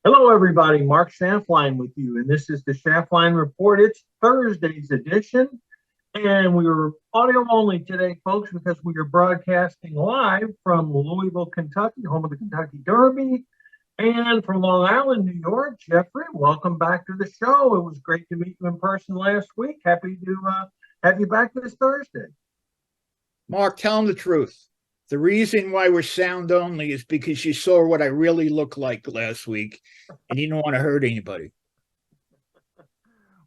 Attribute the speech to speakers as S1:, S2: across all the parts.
S1: Hello, everybody. Mark Schaftlein with you, and this is the Schaftlein Report. It's Thursday's edition, and we are audio only today, folks, because we are broadcasting live from Louisville, Kentucky, home of the Kentucky Derby, and from Long Island, New York. Jeffrey, welcome back to the show. It was great to meet you in person last week. Happy to have you back this Thursday.
S2: Mark, tell them the truth. The reason why we're sound only is because you saw what I really looked like last week, and you don't want to hurt anybody.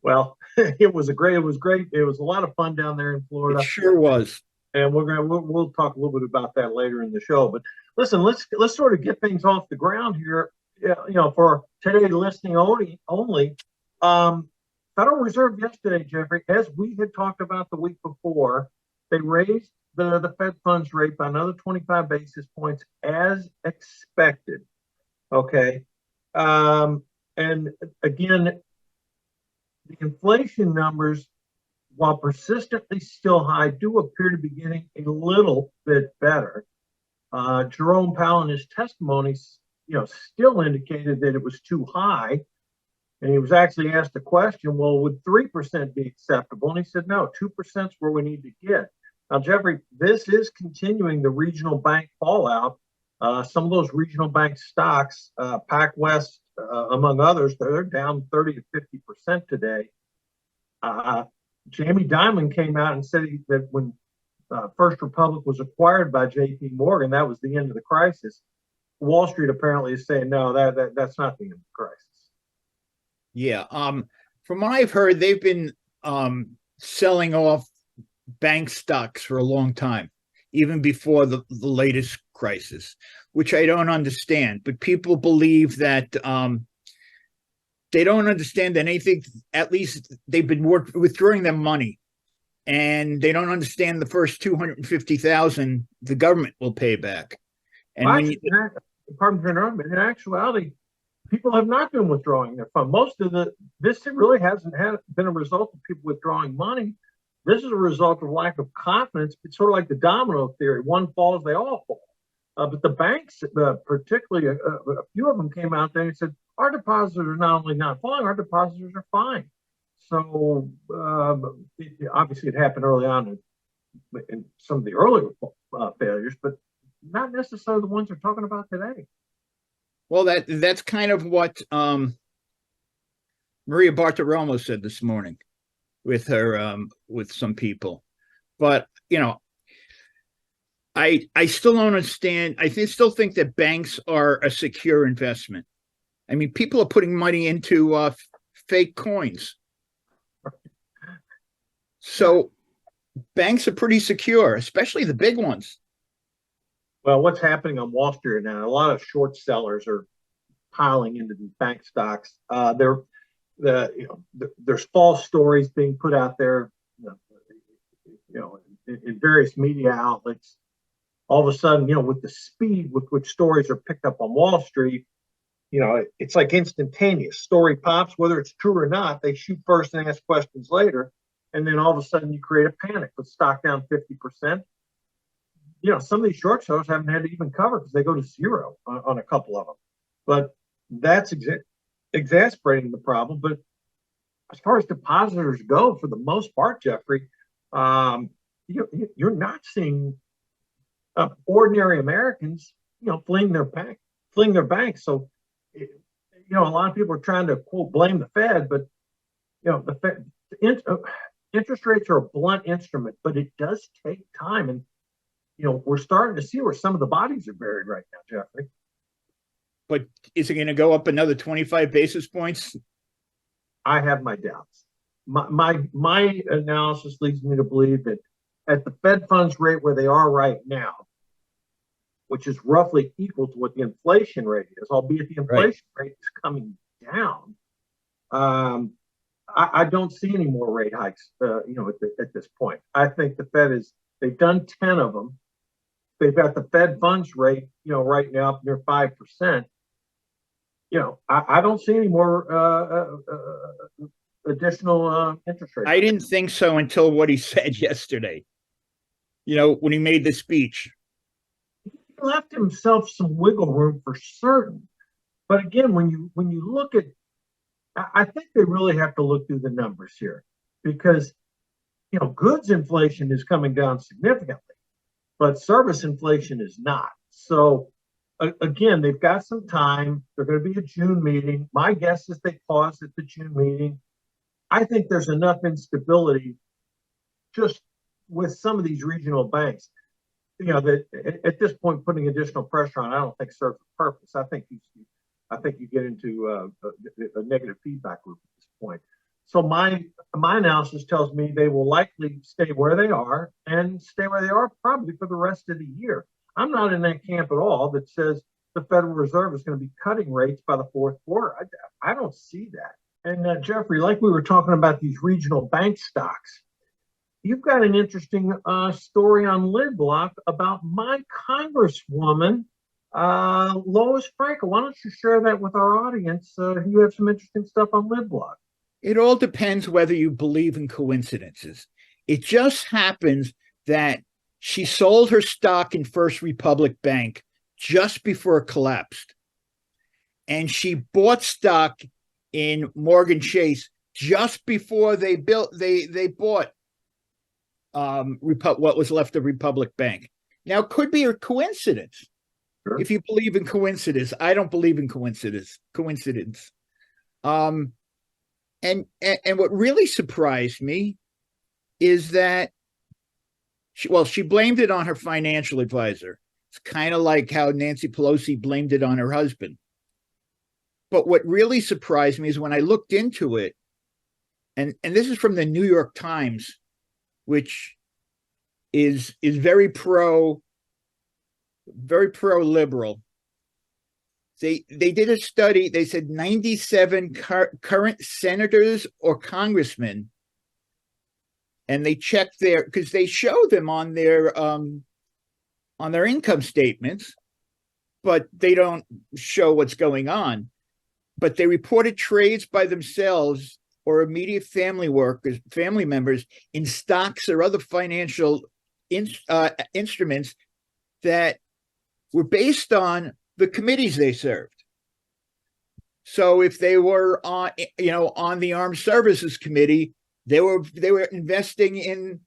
S1: Well, it was great. It was a lot of fun down there in Florida.
S2: It sure was.
S1: And we'll talk a little bit about that later in the show. But listen, let's sort of get things off the ground here. For today listening only. Federal Reserve yesterday, Jeffrey, as we had talked about the week before, they raised the Fed funds rate by another 25 basis points as expected. Okay. And again, the inflation numbers, while persistently still high, do appear to be getting a little bit better. Jerome Powell in his testimony, still indicated that it was too high. And he was actually asked a question, well, would 3% be acceptable? And he said, no, 2% is where we need to get. Now, Jeffrey, this is continuing the regional bank fallout. Some of those regional bank stocks, PacWest, among others, they're down 30 to 50% today. Jamie Dimon came out and said that when First Republic was acquired by J.P. Morgan, that was the end of the crisis. Wall Street apparently is saying, no, that's not the end of the crisis.
S2: Yeah. From what I've heard, they've been selling off bank stocks for a long time, even before the latest crisis, which I don't understand. But people believe that they don't understand anything. At least they've been withdrawing their money, and they don't understand the first $250,000 the government will pay back. And
S1: pardon for interrupting, in actuality, people have not been withdrawing their fund. This really hasn't been a result of people withdrawing money. This is a result of lack of confidence. It's sort of like the domino theory. One falls, they all fall. But the banks, particularly a few of them came out there and said, our depositors are not only not falling, our depositors are fine. So obviously it happened early on in some of the earlier failures, but not necessarily the ones they're talking about today.
S2: Well, that's kind of what Maria Bartiromo said this morning with her with some people. But I still don't understand. I still think that banks are a secure investment. I mean, people are putting money into fake coins. So banks are pretty secure, especially the big ones.
S1: Well, what's happening on Wall Street now? A lot of short sellers are piling into these bank stocks. There's false stories being put out there, in various media outlets. All of a sudden, with the speed with which stories are picked up on Wall Street, it's like instantaneous. Story pops, whether it's true or not. They shoot first and ask questions later, and then all of a sudden you create a panic with stock down 50%. Some of these short sellers haven't had to even cover because they go to zero on a couple of them. But that's exasperating the problem. But as far as depositors go, for the most part, Jeffrey, you're not seeing ordinary Americans, fleeing their banks. So, a lot of people are trying to quote blame the Fed, but the Fed interest rates are a blunt instrument, but it does take time. And we're starting to see where some of the bodies are buried right now, Jeffrey.
S2: But is it going to go up another 25 basis points?
S1: I have my doubts. My analysis leads me to believe that at the Fed funds rate where they are right now, which is roughly equal to what the inflation rate is, albeit the inflation rate is coming down, I don't see any more rate hikes, at this point. I think the Fed they've done 10 of them. They've got the Fed funds rate, right now up near 5%. I don't see any more additional interest rates.
S2: I didn't think so until what he said yesterday. When he made the speech.
S1: He left himself some wiggle room for certain. But again, when you look at, I think they really have to look through the numbers here because goods inflation is coming down significantly, but service inflation is not. So again, they've got some time. They're going to be a June meeting. My guess is they pause at the June meeting. I think there's enough instability just with some of these regional banks, that at this point putting additional pressure on, I don't think serves a purpose. I think you get into a negative feedback loop at this point. So my analysis tells me they will likely stay where they are and stay where they are probably for the rest of the year. I'm not in that camp at all that says the Federal Reserve is going to be cutting rates by the fourth quarter. I don't see that. And Jeffrey, like we were talking about these regional bank stocks, you've got an interesting story on Lidblock about my congresswoman, Lois Frankel. Why don't you share that with our audience? You have some interesting stuff on Lidblock.
S2: It all depends whether you believe in coincidences. It just happens that she sold her stock in First Republic Bank just before it collapsed. And she bought stock in Morgan Chase just before they bought what was left of Republic Bank. Now, it could be a coincidence. Sure. If you believe in coincidence, I don't believe in coincidence. And what really surprised me is that she blamed it on her financial advisor. It's kind of like how Nancy Pelosi blamed it on her husband. But what really surprised me is when I looked into it, and this is from the New York Times, which is very pro liberal. They did a study. They said 97 current senators or congressmen, and they checked because they show them on their income statements, but they don't show what's going on. But they reported trades by themselves or immediate family members in stocks or other financial instruments that were based on the committees they served. So if they were on the Armed Services Committee, they were investing in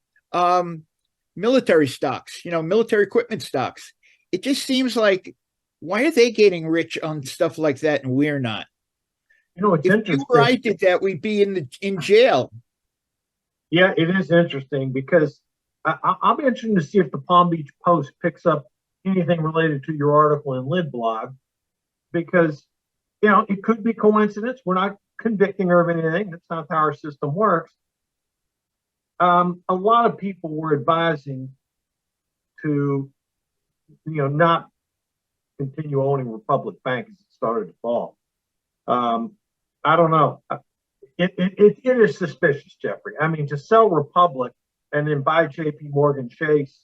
S2: military stocks, military equipment stocks. It just seems like, why are they getting rich on stuff like that and we're not?
S1: It's interesting.
S2: If I did that, we'd be in jail.
S1: Yeah, it is interesting because I'll be interested to see if the Palm Beach Post picks up anything related to your article in Lidblog, because it could be coincidence. We're not convicting her of anything. That's not how our system works. A lot of people were advising to not continue owning Republic Bank as it started to fall. I don't know. It is suspicious, Jeffrey. I mean, to sell Republic and then buy J.P. Morgan Chase.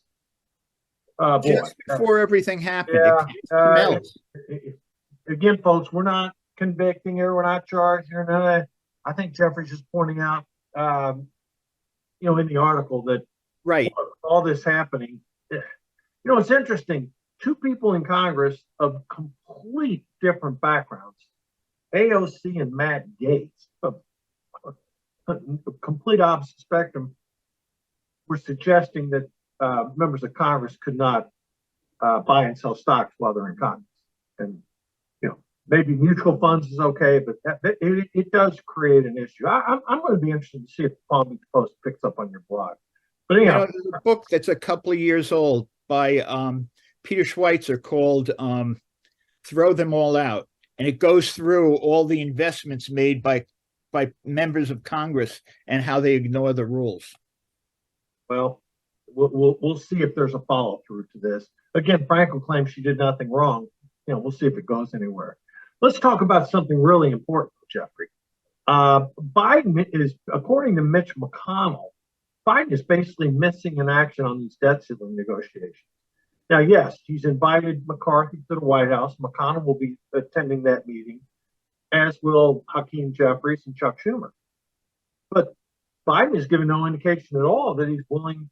S2: Just before everything happened.
S1: Again, folks, we're not convicting her. We're not charging her. None of that. I think Jeffrey's just pointing out, in the article that
S2: right,
S1: all this happening. It's interesting. Two people in Congress of complete different backgrounds, AOC and Matt Gaetz, of complete opposite spectrum, were suggesting that members of Congress could not buy and sell stocks while they're in Congress. And, maybe mutual funds is okay, but it does create an issue. I'm going to be interested to see if the Palm Beach Post picks up on your blog. But anyhow,
S2: there's a book that's a couple of years old by Peter Schweitzer called Throw Them All Out. And it goes through all the investments made by members of Congress and how they ignore the rules.
S1: Well, we'll see if there's a follow through to this. Again, Frankel claims she did nothing wrong. We'll see if it goes anywhere. Let's talk about something really important, Jeffrey. Biden is, according to Mitch McConnell, Biden is basically missing in action on these debt ceiling negotiations. Now, yes, he's invited McCarthy to the White House. McConnell will be attending that meeting, as will Hakeem Jeffries and Chuck Schumer. But Biden has given no indication at all that he's willing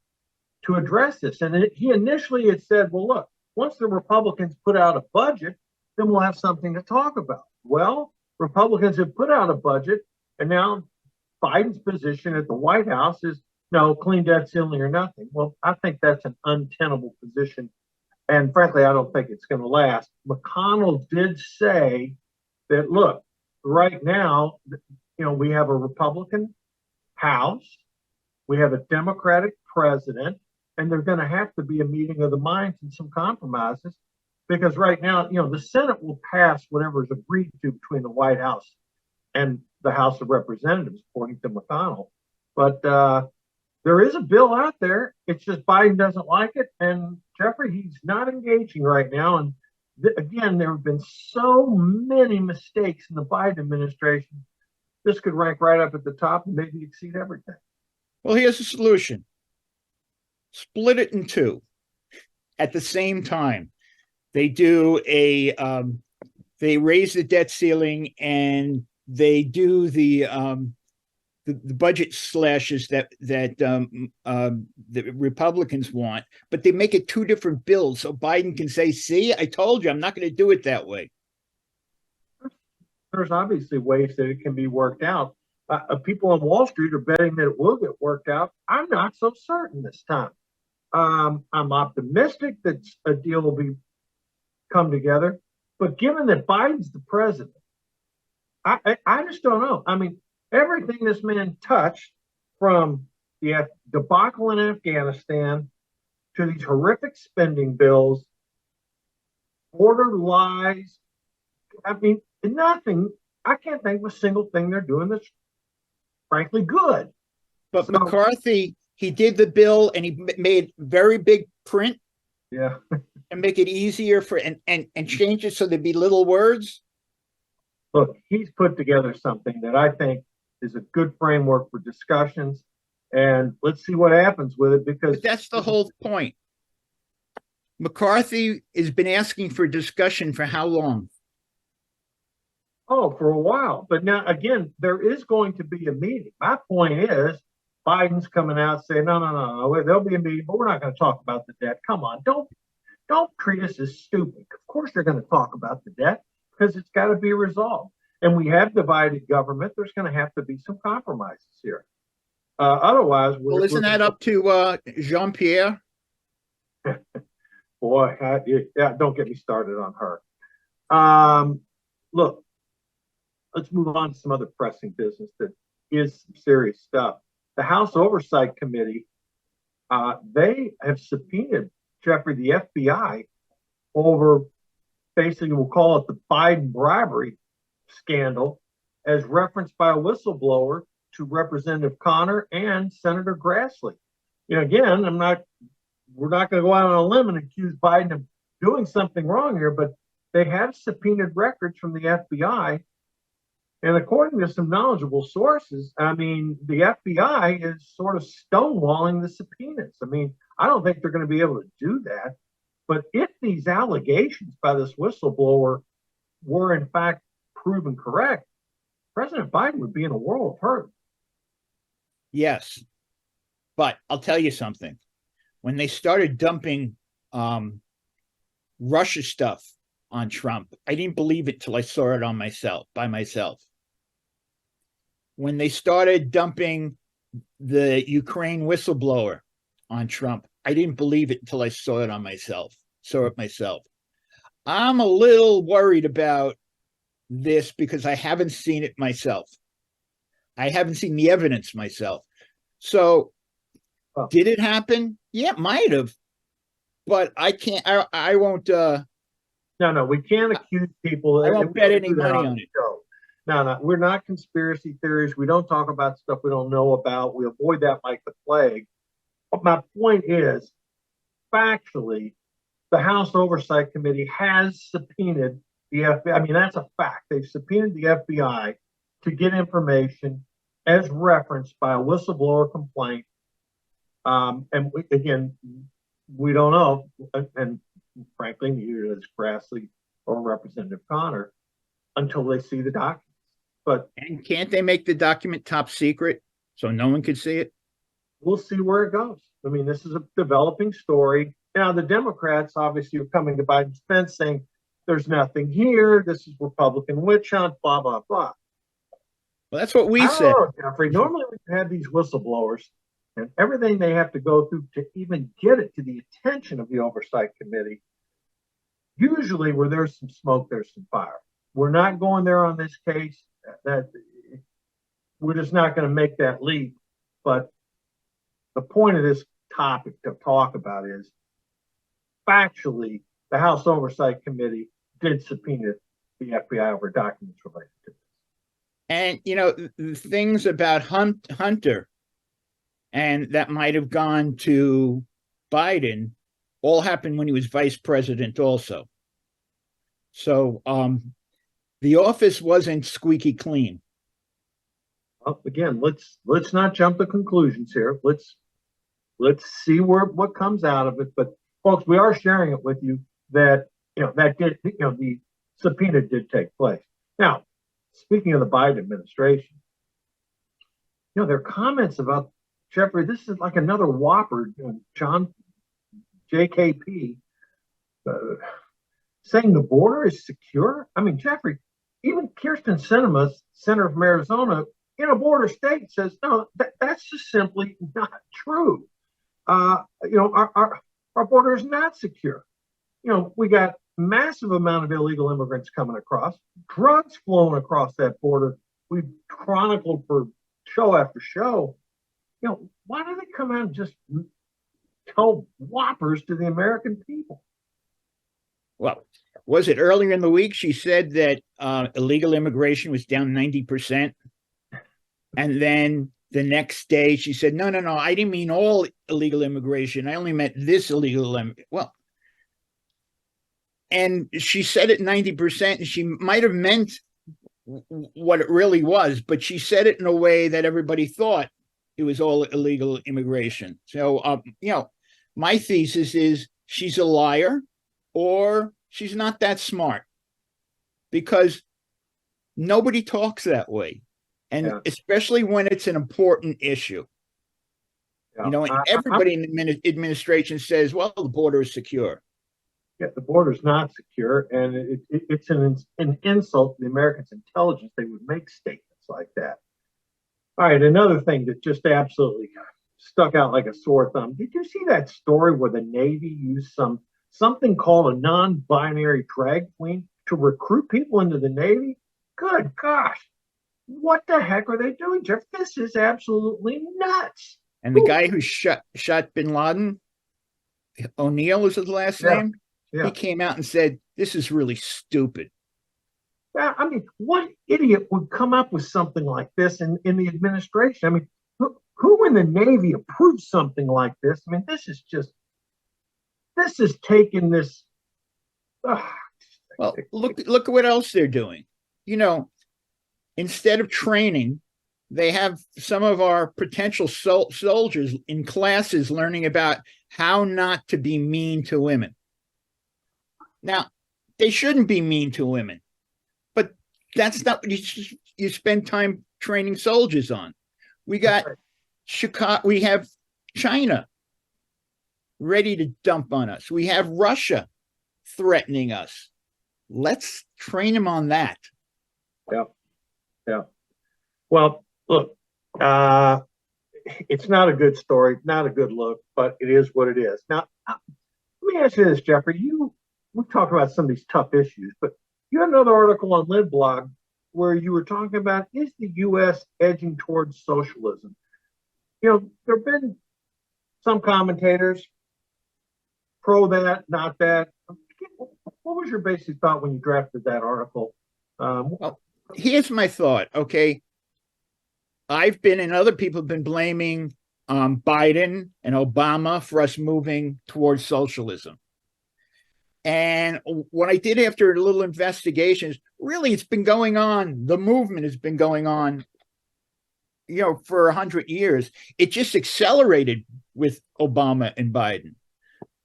S1: to address this. And he initially had said, well, look, once the Republicans put out a budget, then we'll have something to talk about. Well, Republicans have put out a budget, and now Biden's position at the White House is no clean debt ceiling or nothing. Well, I think that's an untenable position. And frankly, I don't think it's going to last. McConnell did say that, look, right now, we have a Republican House, we have a Democratic president, and there's going to have to be a meeting of the minds and some compromises because right now, the Senate will pass whatever is agreed to between the White House and the House of Representatives, according to McConnell. But there is a bill out there. It's just Biden doesn't like it. And Jeffrey, he's not engaging right now. And again, there have been so many mistakes in the Biden administration. This could rank right up at the top and maybe exceed everything.
S2: Well, here's the solution. Split it in two. At the same time, they do they raise the debt ceiling and they do the budget slashes that the Republicans want, but they make it two different bills so Biden can say, "See, I told you, I'm not going to do it that way."
S1: There's obviously ways that it can be worked out. People on Wall Street are betting that it will get worked out. I'm not so certain this time. I'm optimistic that a deal will come together, but given that Biden's the president, I just don't know. I mean, everything this man touched, from the debacle in Afghanistan to these horrific spending bills, border lies. I mean, nothing. I can't think of a single thing they're doing that's frankly good.
S2: But McCarthy, he did the bill and he made very big print.
S1: Yeah.
S2: And make it easier for and change it so there'd be little words.
S1: Look, he's put together something that I think is a good framework for discussions, and let's see what happens with it, because
S2: that's the whole point. McCarthy has been asking for discussion for how long?
S1: Oh, for a while. But now, again, there is going to be a meeting. My point is, Biden's coming out saying, no, there'll be a meeting, but we're not going to talk about the debt. Come on, don't treat us as stupid. Of course they're going to talk about the debt because it's got to be resolved. And we have divided government. There's going to have to be some compromises here. Otherwise,
S2: isn't that up to Jean-Pierre?
S1: Boy, don't get me started on her. Look, let's move on to some other pressing business that is some serious stuff. The House Oversight Committee, they have subpoenaed, Jeffrey, the FBI over, basically, we'll call it the Biden bribery scandal, as referenced by a whistleblower to Representative Connor and Senator Grassley. Again, we're not going to go out on a limb and accuse Biden of doing something wrong here, but they have subpoenaed records from the FBI. And according to some knowledgeable sources, I mean, the FBI is sort of stonewalling the subpoenas. I mean, I don't think they're going to be able to do that. But if these allegations by this whistleblower were in fact proven correct, President Biden would be in a world of hurt.
S2: Yes. But I'll tell you something. When they started dumping Russia stuff on Trump, I didn't believe it till I saw it by myself. When they started dumping the Ukraine whistleblower on Trump, I didn't believe it until I saw it myself. I'm a little worried about this because I haven't seen it myself. I haven't seen the evidence myself. So did it happen? Yeah, it might have. But I can't, I won't.
S1: No, we can't accuse people.
S2: I won't bet any money on it.
S1: No, we're not conspiracy theories. We don't talk about stuff we don't know about. We avoid that like the plague. But my point is, factually, the House Oversight Committee has subpoenaed the FBI. I mean, that's a fact. They've subpoenaed the FBI to get information as referenced by a whistleblower complaint. Again, we don't know, and frankly, neither does Grassley or Representative Connor until they see the documents.
S2: And can't they make the document top secret so no one could see it?
S1: We'll see where it goes. I mean, this is a developing story. Now, the Democrats obviously are coming to Biden's defense saying, there's nothing here. This is Republican witch hunt, blah, blah, blah.
S2: Well, that's what we
S1: I don't
S2: said.
S1: know, Jeffrey. Normally we have these whistleblowers and everything they have to go through to even get it to the attention of the oversight committee. Usually where there's some smoke, there's some fire. We're not going there on this case. That we're just not going to make that leap. But the point of this topic to talk about is factually, the House Oversight Committee did subpoena the FBI over documents related to this.
S2: And, the things about Hunter and that might have gone to Biden all happened when he was vice president also. So the office wasn't squeaky clean.
S1: Well, again, let's not jump to conclusions here. Let's see what comes out of it. But folks, we are sharing it with you that the subpoena did take place. Now, speaking of the Biden administration, their comments about Jeffrey, this is like another whopper, John JKP, saying the border is secure. I mean, Jeffrey, even Kirsten Sinema, senator from Arizona, in a border state, says no, that's just simply not true. Our border is not secure. We got massive amount of illegal immigrants coming across, drugs flowing across that border. We've chronicled for show after show. Why do they come out and just tell whoppers to the American people?
S2: Well, was it earlier in the week she said that illegal immigration was down 90%? And then the next day she said, no, I didn't mean all illegal immigration. I only meant this illegal well, and she said it 90%, and she might have meant what it really was, but she said it in a way that everybody thought it was all illegal immigration. So, my thesis is she's a liar or she's not that smart, because nobody talks that way. And especially when it's an important issue. And everybody in the administration says, well, the border is secure.
S1: Yeah, the border is not secure, and it's an insult to the Americans' intelligence they would make statements like that. All right, another thing that just absolutely stuck out like a sore thumb. Did you see that story where the Navy used something called a non-binary drag queen to recruit people into the Navy? Good gosh. What the heck are they doing, Jeff? This is absolutely nuts.
S2: And the guy who shot bin Laden, O'Neill is his last name? Yeah. He came out and said, this is really stupid.
S1: Yeah, I mean, what idiot would come up with something like this in the administration? I mean, who in the Navy approves something like this? I mean, this is taking this.
S2: Well, look at what else they're doing. Instead of training, they have some of our potential soldiers in classes learning about how not to be mean to women. Now, they shouldn't be mean to women, but that's not what you spend time training soldiers on. We got Chicago, we have China ready to dump on us. We have Russia threatening us. Let's train them on that.
S1: Yeah. Well, look, it's not a good story, not a good look, but it is what it is. Now, let me ask you this, Jeffrey. We talked about some of these tough issues, but you had another article on LitBlog where you were talking about, is the U.S. edging towards socialism? There have been some commentators pro that, not that. What was your basic thought when you drafted that article?
S2: Well, here's my thought, okay? I've been, and other people have been blaming Biden and Obama for us moving towards socialism. And what I did after a little investigation is, really, it's been going on. The movement has been going on, for 100 years. It just accelerated with Obama and Biden.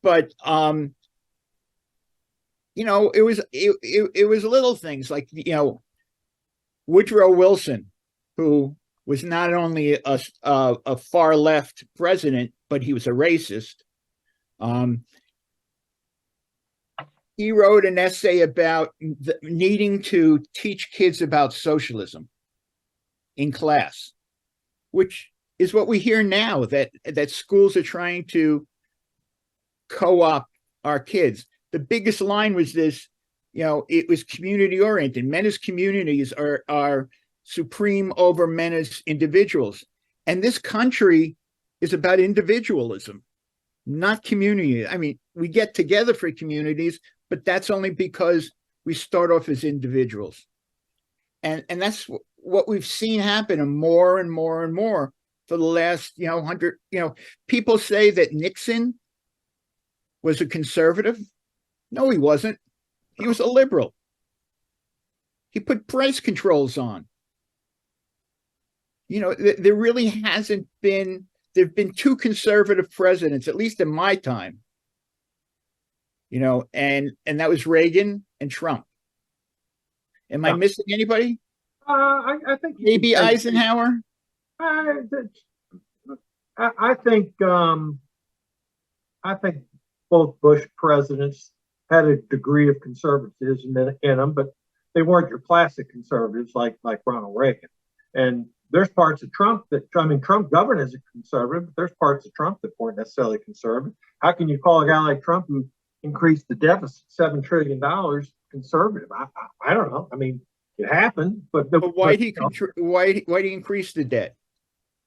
S2: But it was little things like Woodrow Wilson, who was not only a far left president, but he was a racist. he wrote an essay about needing to teach kids about socialism in class, which is what we hear now, that schools are trying to co-opt our kids. The biggest line was this, it was community oriented. Men as communities are supreme over men as individuals. And this country is about individualism, not community. I mean, we get together for communities, but that's only because we start off as individuals. And that's what we've seen happen more and more and more for the last, 100, people say that Nixon was a conservative. No, he wasn't. He was a liberal. He put price controls on. There really hasn't been, there've been two conservative presidents, at least in my time, and that was Reagan and Trump. Am I missing anybody?
S1: I think
S2: maybe Eisenhower.
S1: I think both Bush presidents had a degree of conservatism in them, but they weren't your classic conservatives like Ronald Reagan. And there's parts of Trump Trump governed as a conservative, but there's parts of Trump that weren't necessarily conservative. How can you call a guy like Trump who increased the deficit $7 trillion conservative? I don't know. I mean, it happened, but
S2: why did he increase the debt?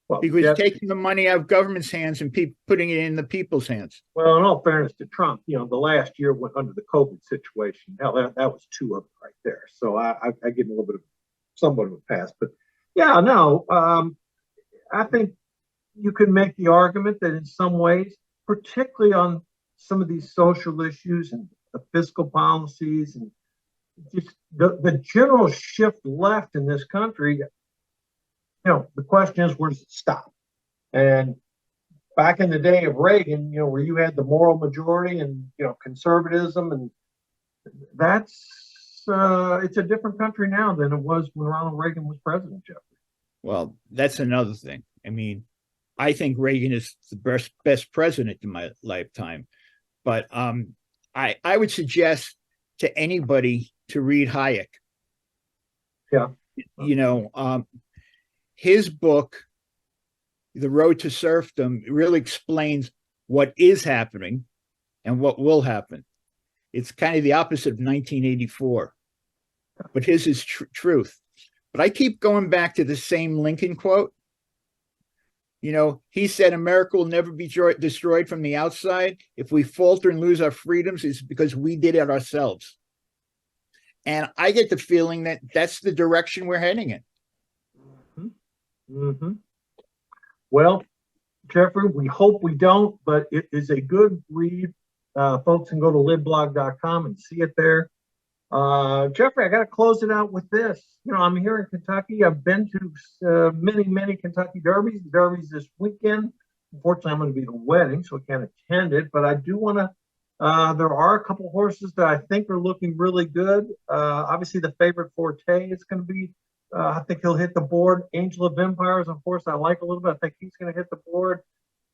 S2: Well, because taking the money out of government's hands and putting it in the people's hands.
S1: Well, in all fairness to Trump, the last year went under the COVID situation. Hell, that was two of them right there. So I give him a little bit of somewhat of a pass. But yeah, no, I think you can make the argument that in some ways, particularly on some of these social issues and the fiscal policies and just the general shift left in this country, the question is, where does it stop? And back in the day of Reagan, where you had the moral majority and, conservatism, and that's, it's a different country now than it was when Ronald Reagan was president, Jeffrey.
S2: Well, that's another thing. I mean, I think Reagan is the best president in my lifetime, but I would suggest to anybody to read Hayek.
S1: Yeah.
S2: His book, The Road to Serfdom, really explains what is happening and what will happen. It's kind of the opposite of 1984, but his is truth. But I keep going back to the same Lincoln quote. He said, America will never be destroyed from the outside. If we falter and lose our freedoms, it's because we did it ourselves. And I get the feeling that that's the direction we're heading in.
S1: Mm-hmm. Well, Jeffrey, we hope we don't, but it is a good read. Folks can go to libblog.com and see it there. Jeffrey, I got to close it out with this. I'm here in Kentucky. I've been to many Kentucky derbies. The derby's this weekend. Unfortunately, I'm going to be at a wedding, so I can't attend it. But I do want to. There are a couple horses that I think are looking really good. Obviously, the favorite Forte is going to be. I think he'll hit the board. Angel of Empires, of course, I like a little bit. I think he's going to hit the board.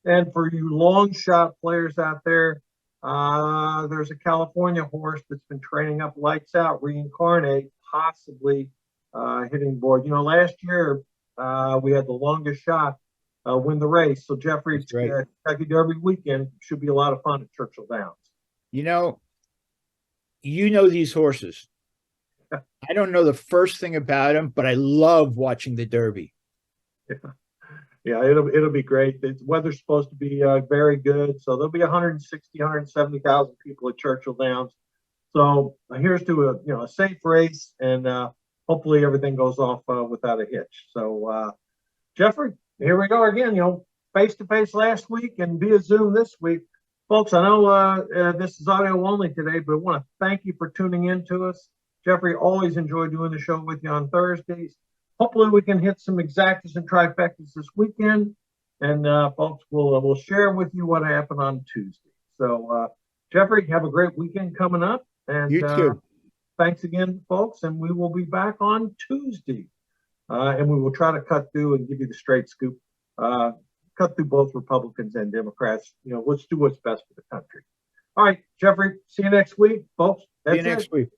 S1: And for you long shot players out there, there's a California horse that's been training up lights out, Reincarnate, possibly hitting the board. Last year we had the longest shot win the race. So Jeffrey, Kentucky Derby weekend should be a lot of fun at Churchill Downs.
S2: These horses. I don't know the first thing about them, but I love watching the Derby.
S1: Yeah, it'll be great. The weather's supposed to be very good, so there'll be 170,000 people at Churchill Downs. So here's to a safe race, and hopefully everything goes off without a hitch. So Jeffrey, here we go again. Face to face last week and via Zoom this week, folks. I know this is audio only today, but I want to thank you for tuning in to us. Jeffrey, always enjoy doing the show with you on Thursdays. Hopefully we can hit some exactas and trifectas this weekend. And folks, we'll share with you what happened on Tuesday. So Jeffrey, have a great weekend coming up. And
S2: you too.
S1: Thanks again, folks. And we will be back on Tuesday. And we will try to cut through and give you the straight scoop. Cut through both Republicans and Democrats. Let's do what's best for the country. All right. Jeffrey, see you next week, folks.
S2: See you
S1: That's it.
S2: next week.